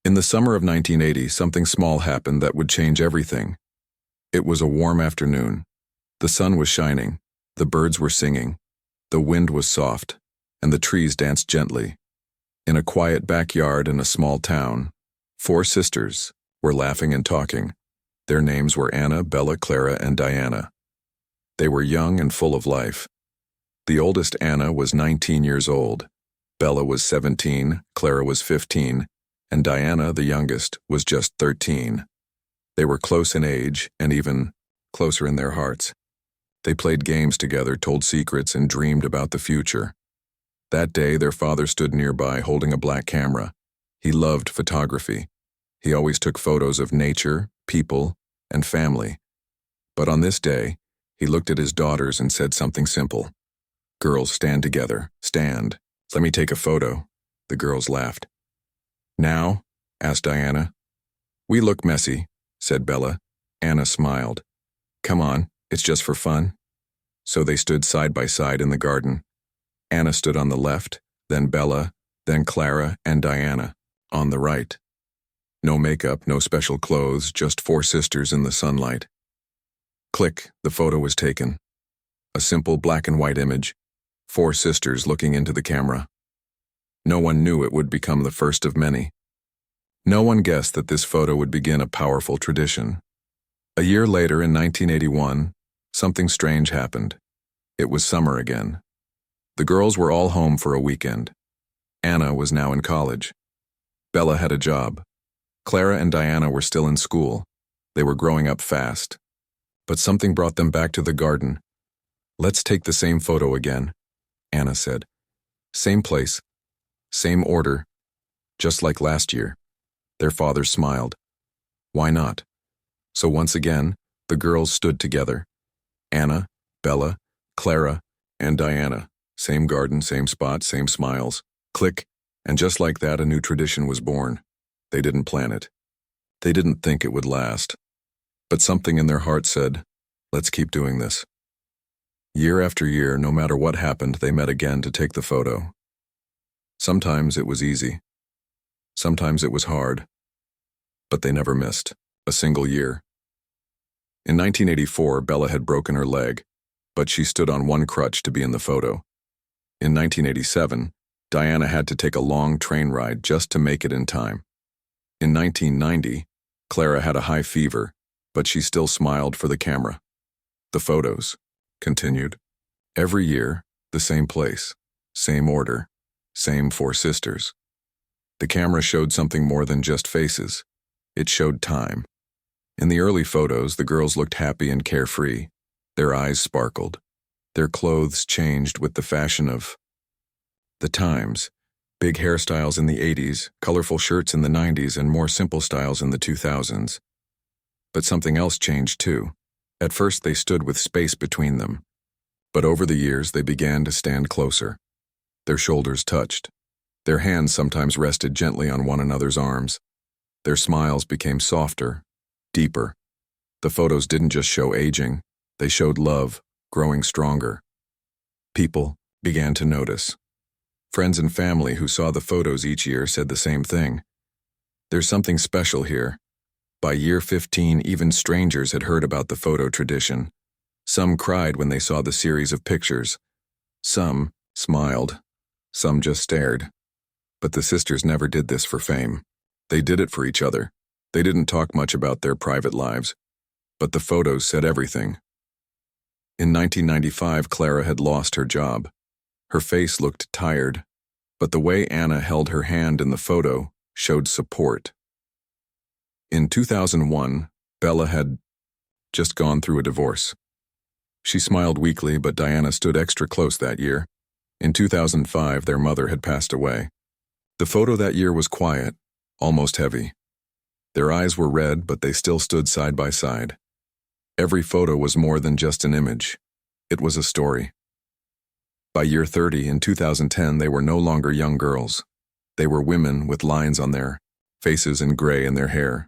In the summer of 1980, something small happened that would change everything. It was a warm afternoon. The sun was shining, the birds were singing, the wind was soft, and the trees danced gently. In a quiet backyard in a small town, 4 sisters were laughing and talking. Their names were Anna, Bella, Clara, and Diana. They were young and full of life. The oldest, Anna, was 19 years old. Bella was 17, Clara was 15, and Diana, the youngest, was just 13. They were close in age and even closer in their hearts. They played games together, told secrets, and dreamed about the future. That day, their father stood nearby holding a black camera. He loved photography. He always took photos of nature, people, and family. But on this day, he looked at his daughters and said something simple. "Girls, stand together. Stand. Let me take a photo." The girls laughed. "Now?" asked Diana. "We look messy," said Bella. Anna smiled. "Come on, it's just for fun." So they stood side by side in the garden. Anna stood on the left, then Bella, then Clara and Diana on the right. No makeup, no special clothes, just 4 sisters in the sunlight. Click, the photo was taken. A simple black and white image, 4 sisters looking into the camera. No one knew it would become the first of many. No one guessed that this photo would begin a powerful tradition. A year later, in 1981, something strange happened. It was summer again. The girls were all home for a weekend. Anna was now in college. Bella had a job. Clara and Diana were still in school. They were growing up fast. But something brought them back to the garden. "Let's take the same photo again," Anna said. "Same place, same order, just like last year." Their father smiled. "Why not?" So once again, the girls stood together. Anna, Bella, Clara, and Diana. Same garden, same spot, same smiles. Click, and just like that, a new tradition was born. They didn't plan it. They didn't think it would last. But something in their heart said, "Let's keep doing this." Year after year, no matter what happened, they met again to take the photo. Sometimes it was easy. Sometimes it was hard. But they never missed a single year. In 1984, Bella had broken her leg, but she stood on one crutch to be in the photo. In 1987, Diana had to take a long train ride just to make it in time. In 1990, Clara had a high fever, but she still smiled for the camera. The photos continued. Every year, the same place, same order, same 4 sisters. The camera showed something more than just faces. It showed time. In the early photos, the girls looked happy and carefree. Their eyes sparkled. Their clothes changed with the fashion of the times. Big hairstyles in the 80s, colorful shirts in the 90s, and more simple styles in the 2000s. But something else changed too. At first they stood with space between them. But over the years they began to stand closer. Their shoulders touched. Their hands sometimes rested gently on one another's arms. Their smiles became softer, deeper. The photos didn't just show aging, they showed love, growing stronger. People began to notice. Friends and family who saw the photos each year said the same thing. "There's something special here." By year 15, even strangers had heard about the photo tradition. Some cried when they saw the series of pictures. Some smiled. Some just stared. But the sisters never did this for fame. They did it for each other. They didn't talk much about their private lives. But the photos said everything. In 1995, Clara had lost her job. Her face looked tired, but the way Anna held her hand in the photo showed support. In 2001, Bella had just gone through a divorce. She smiled weakly, but Diana stood extra close that year. In 2005, their mother had passed away. The photo that year was quiet, almost heavy. Their eyes were red, but they still stood side by side. Every photo was more than just an image. It was a story. By year 30, in 2010, they were no longer young girls. They were women with lines on their faces and gray in their hair.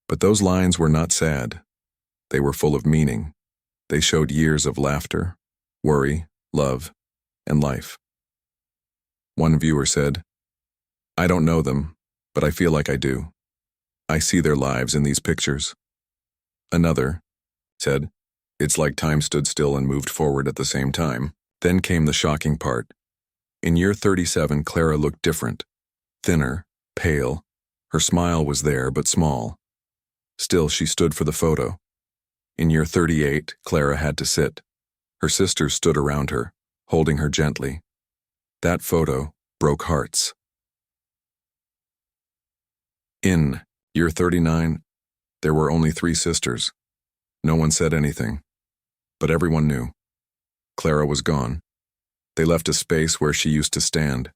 But those lines were not sad. They were full of meaning. They showed years of laughter, worry, love, and life. One viewer said, "I don't know them, but I feel like I do. I see their lives in these pictures. Another said, it's like time stood still and moved forward at the same time. Then came the shocking part. In year 37, Clara looked different. Thinner, pale. Her smile was there, but small. Still, she stood for the photo. In year 38, Clara had to sit. Her sisters stood around her, holding her gently. That photo broke hearts. In year 39, there were only 3 sisters. No one said anything, but everyone knew. Clara was gone. They left a space where she used to stand.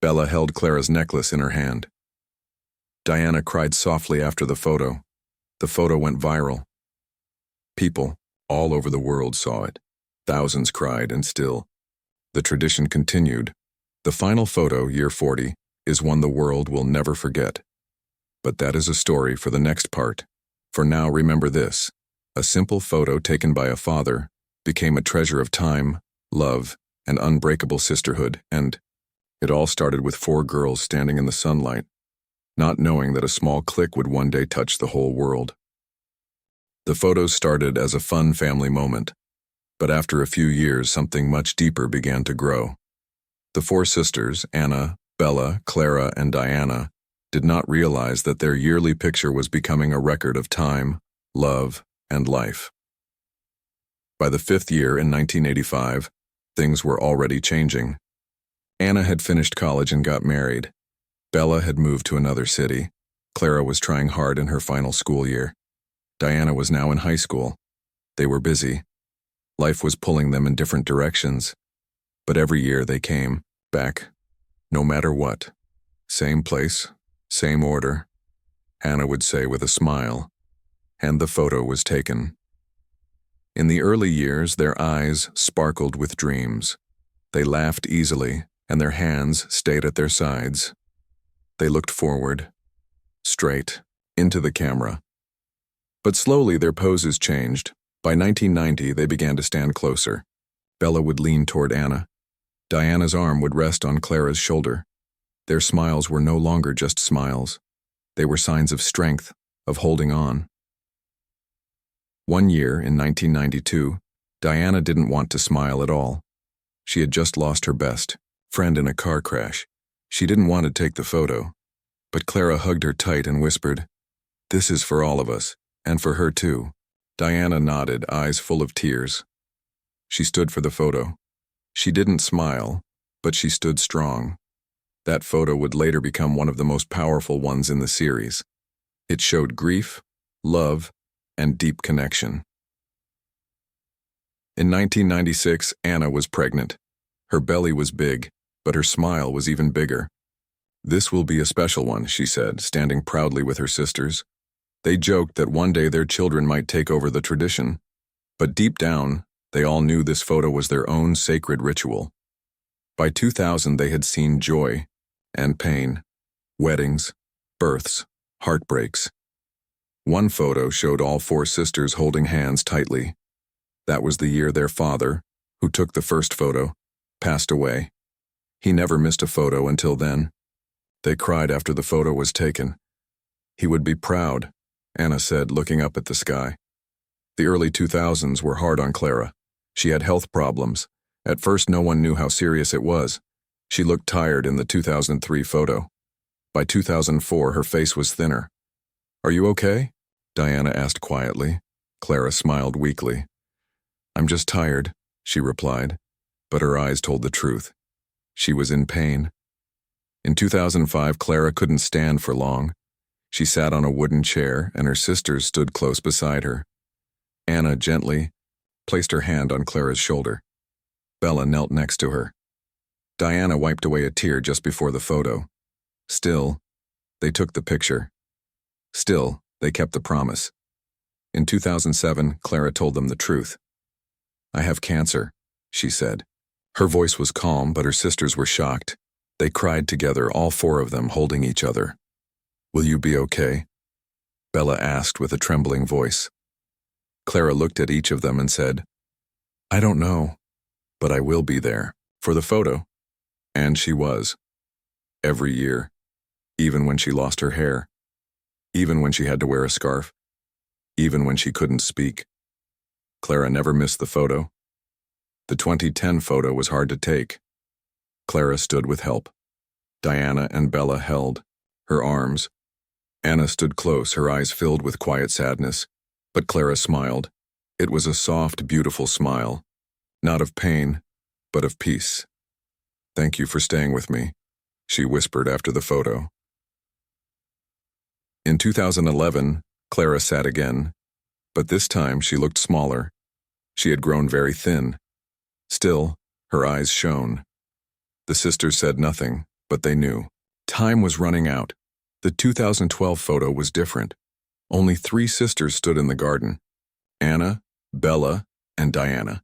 Bella held Clara's necklace in her hand. Diana cried softly after the photo. The photo went viral. People all over the world saw it. Thousands cried, and still, the tradition continued. The final photo, year 40, is one the world will never forget. But that is a story for the next part. For now, remember this. A simple photo taken by a father became a treasure of time, love, and unbreakable sisterhood, and it all started with 4 girls standing in the sunlight, not knowing that a small click would one day touch the whole world. The photos started as a fun family moment, but after a few years, something much deeper began to grow. The 4 sisters, Anna, Bella, Clara, and Diana, did not realize that their yearly picture was becoming a record of time, love, and life. By the 5th year in 1985, things were already changing. Anna had finished college and got married. Bella had moved to another city. Clara was trying hard in her final school year. Diana was now in high school. They were busy. Life was pulling them in different directions. But every year they came back, no matter what. Same place, same order, Anna would say with a smile, and the photo was taken. In the early years, their eyes sparkled with dreams. They laughed easily, and their hands stayed at their sides. They looked forward, straight, into the camera. But slowly their poses changed. By 1990, they began to stand closer. Bella would lean toward Anna. Diana's arm would rest on Clara's shoulder. Their smiles were no longer just smiles. They were signs of strength, of holding on. One year, in 1992, Diana didn't want to smile at all. She had just lost her best friend in a car crash. She didn't want to take the photo, but Clara hugged her tight and whispered, "This is for all of us, and for her too." Diana nodded, eyes full of tears. She stood for the photo. She didn't smile, but she stood strong. That photo would later become one of the most powerful ones in the series. It showed grief, love, and deep connection. In 1996, Anna was pregnant. Her belly was big, but her smile was even bigger. "This will be a special one," she said, standing proudly with her sisters. They joked that one day their children might take over the tradition, but deep down, they all knew this photo was their own sacred ritual. By 2000, they had seen joy and pain, weddings, births, heartbreaks. One photo showed all 4 sisters holding hands tightly. That was the year their father, who took the first photo, passed away. He never missed a photo until then. They cried after the photo was taken. "He would be proud," Anna said, looking up at the sky. The early 2000s were hard on Clara. She had health problems. At first, no one knew how serious it was. She looked tired in the 2003 photo. By 2004, her face was thinner. "Are you okay?" Diana asked quietly. Clara smiled weakly. "I'm just tired," she replied, but her eyes told the truth. She was in pain. In 2005, Clara couldn't stand for long. She sat on a wooden chair, and her sisters stood close beside her. Anna gently placed her hand on Clara's shoulder. Bella knelt next to her. Diana wiped away a tear just before the photo. Still, they took the picture. Still, they kept the promise. In 2007, Clara told them the truth. "I have cancer," she said. Her voice was calm, but her sisters were shocked. They cried together, all 4 of them holding each other. "Will you be okay?" Bella asked with a trembling voice. Clara looked at each of them and said, "I don't know, but I will be there for the photo." And she was. Every year. even when she lost her hair, even when she had to wear a scarf, even when she couldn't speak. Clara never missed the photo. The 2010 photo was hard to take. Clara stood with help. Diana and Bella held her arms. Anna stood close, her eyes filled with quiet sadness, but Clara smiled. It was a soft, beautiful smile, not of pain, but of peace. "Thank you for staying with me," she whispered after the photo. In 2011, Clara sat again, but this time she looked smaller. She had grown very thin. Still, her eyes shone. The sisters said nothing, but they knew. Time was running out. The 2012 photo was different. Only 3 sisters stood in the garden: Anna, Bella, and Diana.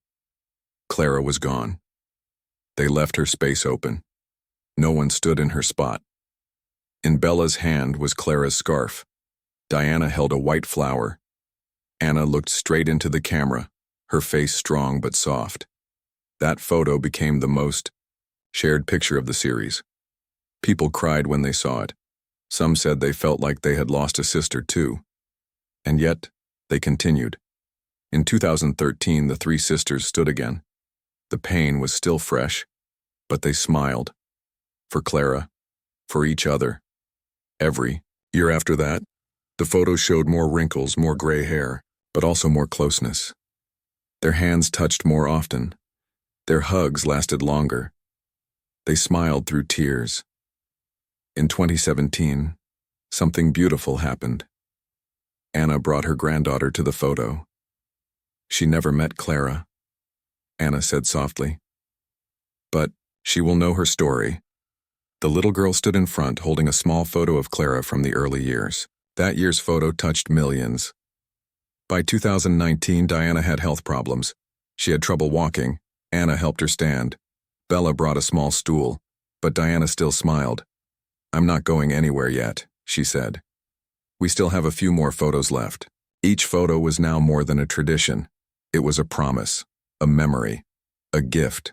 Clara was gone. They left her space open. No one stood in her spot. In Bella's hand was Clara's scarf. Diana held a white flower. Anna looked straight into the camera, her face strong but soft. That photo became the most shared picture of the series. People cried when they saw it. Some said they felt like they had lost a sister too. And yet, they continued. In 2013, the 3 sisters stood again. The pain was still fresh, but they smiled. For Clara, for each other. Every year after that, the photos showed more wrinkles, more gray hair, but also more closeness. Their hands touched more often. Their hugs lasted longer. They smiled through tears. In 2017, something beautiful happened. Anna brought her granddaughter to the photo. "She never met Clara," Anna said softly. "But she will know her story." The little girl stood in front holding a small photo of Clara from the early years. That year's photo touched millions. By 2019, Diana had health problems. She had trouble walking. Anna helped her stand. Bella brought a small stool, but Diana still smiled. "I'm not going anywhere yet," she said. We still have a few more photos left. Each photo was now more than a tradition. It was a promise, a memory, a gift.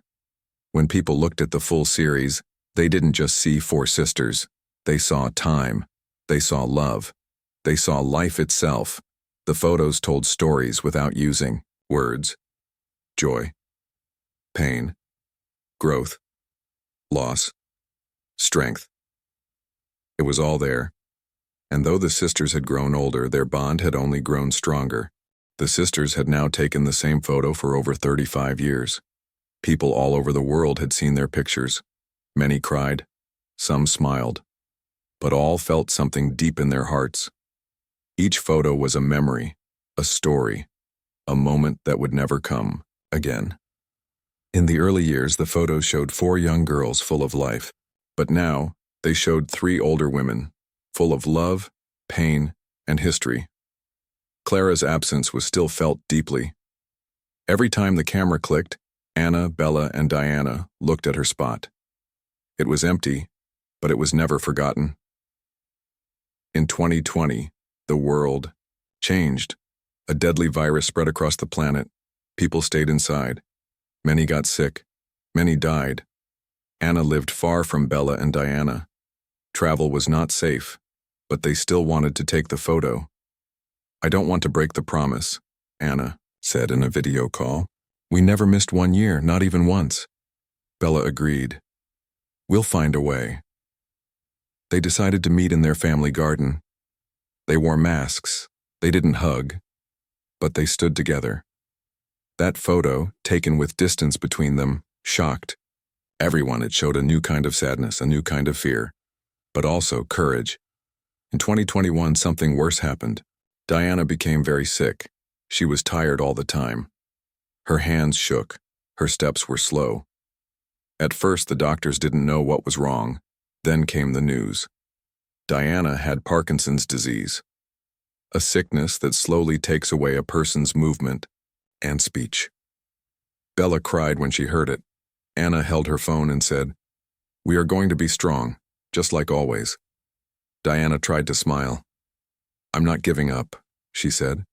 When people looked at the full series, they didn't just see 4 sisters. They saw time. They saw love. They saw life itself. The photos told stories without using words. Joy, pain, growth, loss, strength. It was all there. And though the sisters had grown older, their bond had only grown stronger. The sisters had now taken the same photo for over 35 years. People all over the world had seen their pictures. Many cried, some smiled, but all felt something deep in their hearts. Each photo was a memory, a story, a moment that would never come again. In the early years, the photos showed 4 young girls full of life, but now they showed 3 older women, full of love, pain, and history. Clara's absence was still felt deeply. Every time the camera clicked, Anna, Bella, and Diana looked at her spot. It was empty, but it was never forgotten. In 2020, the world changed. A deadly virus spread across the planet. People stayed inside. Many got sick. Many died. Anna lived far from Bella and Diana. Travel was not safe, but they still wanted to take the photo. "I don't want to break the promise," Anna said in a video call. "We never missed 1 year, not even once." Bella agreed. "We'll find a way." They decided to meet in their family garden. They wore masks. They didn't hug, but they stood together. That photo, taken with distance between them, shocked everyone. It showed a new kind of sadness, a new kind of fear, but also courage. In 2021, something worse happened. Diana became very sick. She was tired all the time. Her hands shook. Her steps were slow. At first, the doctors didn't know what was wrong. Then came the news. Diana had Parkinson's disease, a sickness that slowly takes away a person's movement and speech. Bella cried when she heard it. Anna held her phone and said, "We are going to be strong, just like always." Diana tried to smile. "I'm not giving up," she said.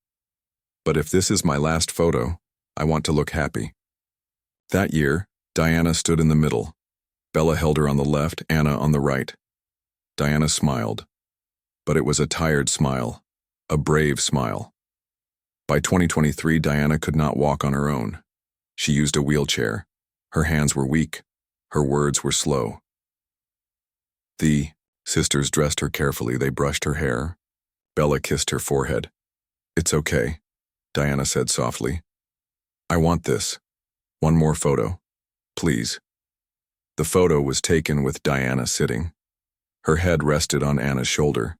"But if this is my last photo, I want to look happy." That year, Diana stood in the middle. Bella held her on the left, Anna on the right. Diana smiled, but it was a tired smile, a brave smile. By 2023, Diana could not walk on her own. She used a wheelchair. Her hands were weak. Her words were slow. The sisters dressed her carefully. They brushed her hair. Bella kissed her forehead. "It's okay," Diana said softly. "I want this. One more photo. Please." The photo was taken with Diana sitting. Her head rested on Anna's shoulder.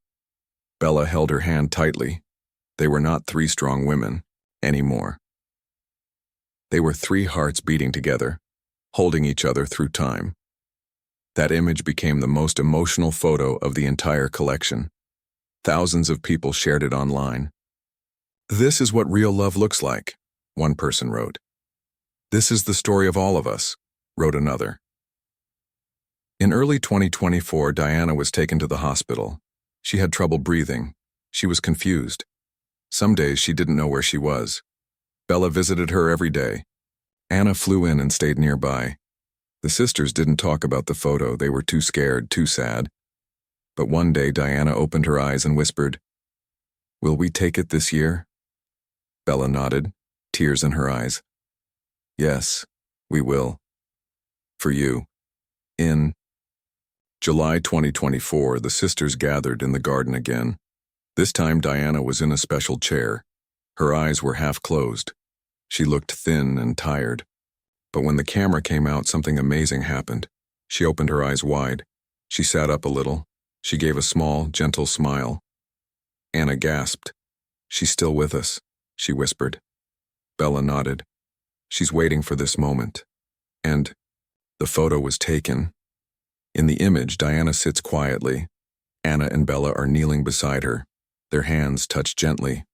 Bella held her hand tightly. They were not three strong women anymore. They were three hearts beating together, holding each other through time. That image became the most emotional photo of the entire collection. Thousands of people shared it online. "This is what real love looks like," one person wrote. "This is the story of all of us," wrote another. In early 2024, Diana was taken to the hospital. She had trouble breathing. She was confused. Some days she didn't know where she was. Bella visited her every day. Anna flew in and stayed nearby. The sisters didn't talk about the photo. They were too scared, too sad. But one day Diana opened her eyes and whispered, "Will we take it this year?" Bella nodded, tears in her eyes. "Yes, we will. For you." In July 2024, the sisters gathered in the garden again. This time Diana was in a special chair. Her eyes were half closed. She looked thin and tired. But when the camera came out, something amazing happened. She opened her eyes wide. She sat up a little. She gave a small, gentle smile. Anna gasped. "She's still with us," she whispered. Bella nodded. "She's waiting for this moment." And the photo was taken. In the image, Diana sits quietly. Anna and Bella are kneeling beside her. Their hands touch gently.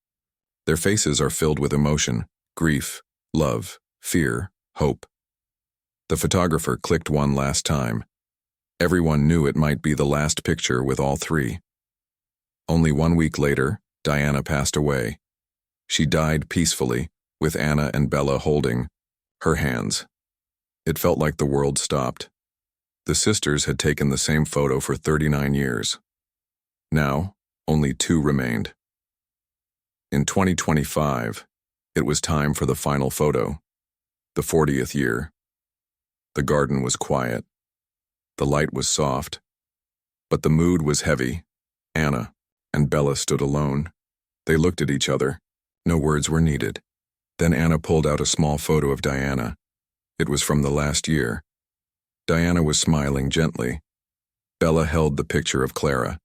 Their faces are filled with emotion, grief, love, fear, hope. The photographer clicked one last time. Everyone knew it might be the last picture with all three. Only 1 week later, Diana passed away. She died peacefully, with Anna and Bella holding her hands. It felt like the world stopped. The sisters had taken the same photo for 39 years. Now, only 2 remained. In 2025, it was time for the final photo, the 40th year. The garden was quiet. The light was soft, but the mood was heavy. Anna and Bella stood alone. They looked at each other. No words were needed. Then Anna pulled out a small photo of Diana. It was from the last year. Diana was smiling gently. Bella held the picture of Clara.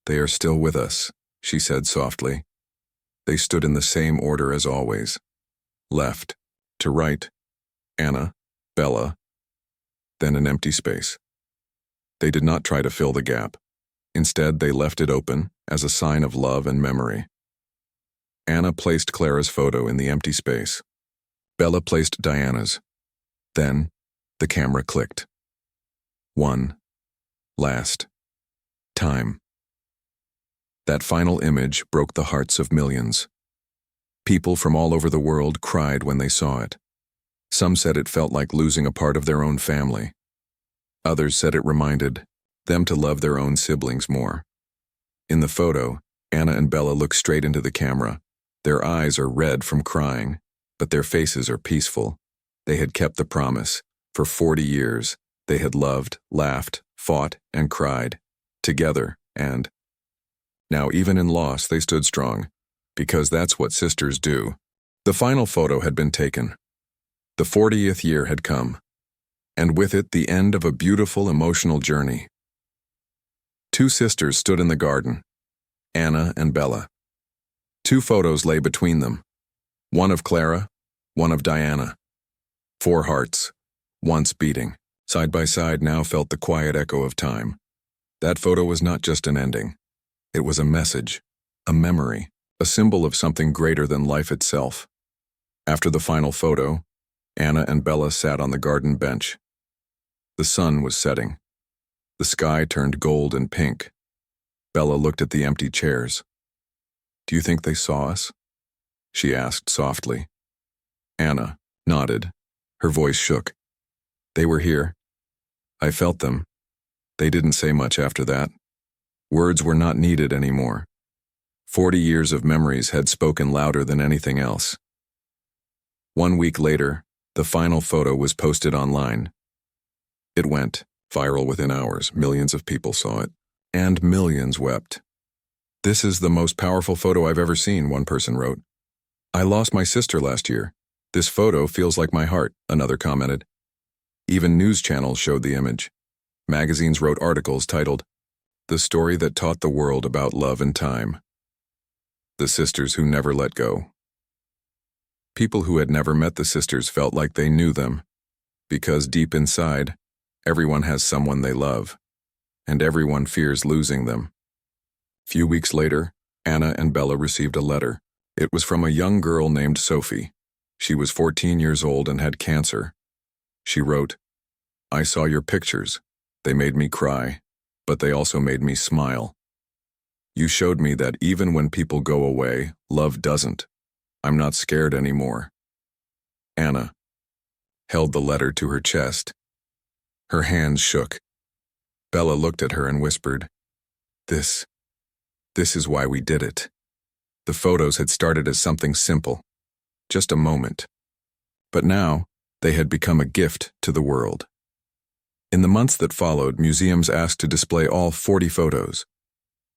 "They are still with us," she said softly. They stood in the same order as always. Left to right, Anna, Bella, then an empty space. They did not try to fill the gap. Instead, they left it open as a sign of love and memory. Anna placed Clara's photo in the empty space. Bella placed Diana's. Then, the camera clicked. One last time. That final image broke the hearts of millions. People from all over the world cried when they saw it. Some said it felt like losing a part of their own family. Others said it reminded them to love their own siblings more. In the photo, Anna and Bella look straight into the camera. Their eyes are red from crying, but their faces are peaceful. They had kept the promise. For 40 years, they had loved, laughed, fought, and cried, together, and now even in loss they stood strong, because that's what sisters do. The final photo had been taken. The 40th year had come, and with it the end of a beautiful emotional journey. 2 sisters stood in the garden, Anna and Bella. 2 photos lay between them, one of Clara, one of Diana. 4 hearts, once beating, side by side, now felt the quiet echo of time. That photo was not just an ending. It was a message, a memory, a symbol of something greater than life itself. After the final photo, Anna and Bella sat on the garden bench. The sun was setting. The sky turned gold and pink. Bella looked at the empty chairs. "Do you think they saw us?" she asked softly. Anna nodded. Her voice shook. "They were here. I felt them. They didn't say much after that. Words were not needed anymore. 40 years of memories had spoken louder than anything else. 1 week later, the final photo was posted online. It went viral within hours. Millions of people saw it, and millions wept. "This is the most powerful photo I've ever seen," one person wrote. "I lost my sister last year. This photo feels like my heart," another commented. Even news channels showed the image. Magazines wrote articles titled, "The Story That Taught the World About Love and Time." The sisters who never let go. People who had never met the sisters felt like they knew them, because deep inside, everyone has someone they love, and everyone fears losing them. Few weeks later, Anna and Bella received a letter. It was from a young girl named Sophie. She was 14 years old and had cancer. She wrote, "I saw your pictures. They made me cry, but they also made me smile. You showed me that even when people go away, love doesn't. I'm not scared anymore." Anna held the letter to her chest. Her hands shook. Bella looked at her and whispered, This is why we did it." The photos had started as something simple, just a moment. But now, they had become a gift to the world. In the months that followed, museums asked to display all 40 photos.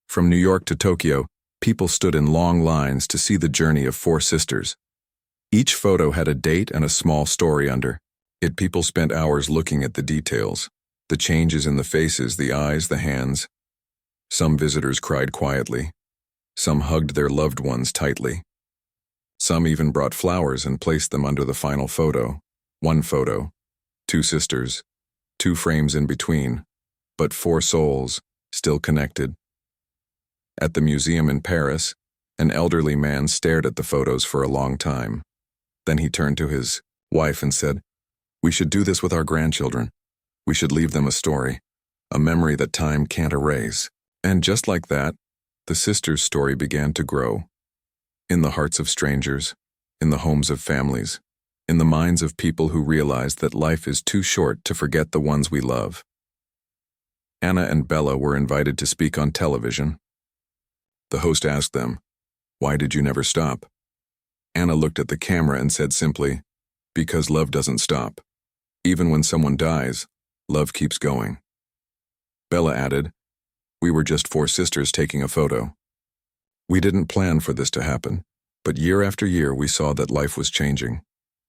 From New York to Tokyo, people stood in long lines to see the journey of 4 sisters. Each photo had a date and a small story under it. People spent hours looking at the details, the changes in the faces, the eyes, the hands. Some visitors cried quietly. Some hugged their loved ones tightly. Some even brought flowers and placed them under the final photo. 1 photo, 2 sisters, 2 frames in between, but 4 souls, still connected. At the museum in Paris, an elderly man stared at the photos for a long time. Then he turned to his wife and said, "We should do this with our grandchildren. We should leave them a story, a memory that time can't erase." And just like that, the sisters' story began to grow. In the hearts of strangers, in the homes of families, in the minds of people who realized that life is too short to forget the ones we love. Anna and Bella were invited to speak on television. The host asked them, "Why did you never stop?" Anna looked at the camera and said simply, "Because love doesn't stop. Even when someone dies, love keeps going." Bella added, "We were just 4 sisters taking a photo. We didn't plan for this to happen, but year after year we saw that life was changing,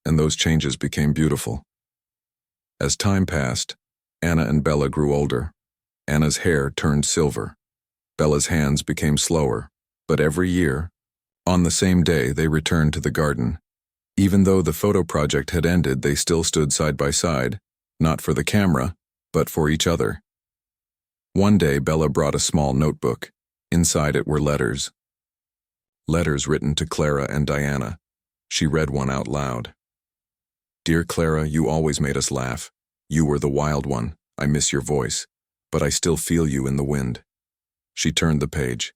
and those changes became beautiful." As time passed, Anna and Bella grew older. Anna's hair turned silver. Bella's hands became slower, but every year, on the same day, they returned to the garden. Even though the photo project had ended, they still stood side by side, not for the camera, but for each other. One day, Bella brought a small notebook. Inside it were letters. Letters written to Clara and Diana. She read one out loud. "Dear Clara, you always made us laugh. You were the wild one. I miss your voice, but I still feel you in the wind." She turned the page.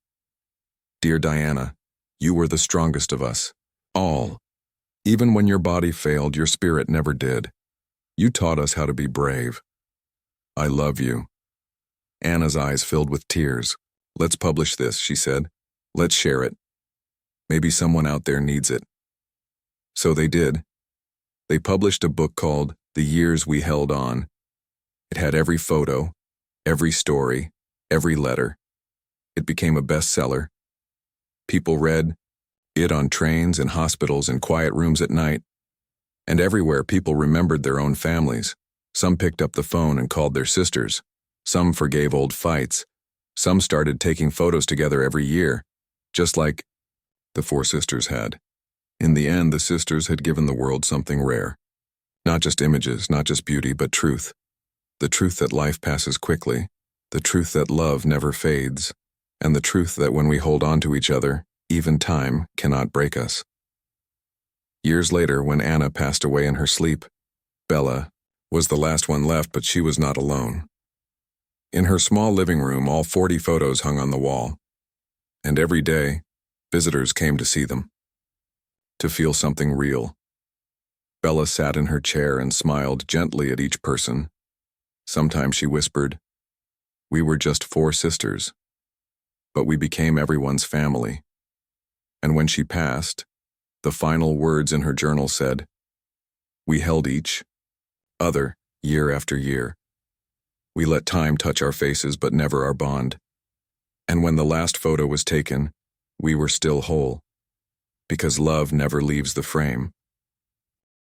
"Dear Diana, you were the strongest of us, all. Even when your body failed, your spirit never did. You taught us how to be brave. I love you." Anna's eyes filled with tears. "Let's publish this," she said. "Let's share it. Maybe someone out there needs it." So they did. They published a book called The Years We Held On. It had every photo, every story, every letter. It became a bestseller. People read it on trains, in hospitals, in quiet rooms at night. And everywhere people remembered their own families. Some picked up the phone and called their sisters. Some forgave old fights. Some started taking photos together every year, just like the 4 sisters had. In the end, the sisters had given the world something rare. Not just images, not just beauty, but truth. The truth that life passes quickly. The truth that love never fades. And the truth that when we hold on to each other, even time cannot break us. Years later, when Anna passed away in her sleep, Bella was the last one left, but she was not alone. In her small living room, all 40 photos hung on the wall. And every day, visitors came to see them, to feel something real. Bella sat in her chair and smiled gently at each person. Sometimes she whispered, We were just four sisters, but we became everyone's family. And when she passed, the final words in her journal said, "We held each other year after year. We let time touch our faces but never our bond. And when the last photo was taken, we were still whole. Because love never leaves the frame.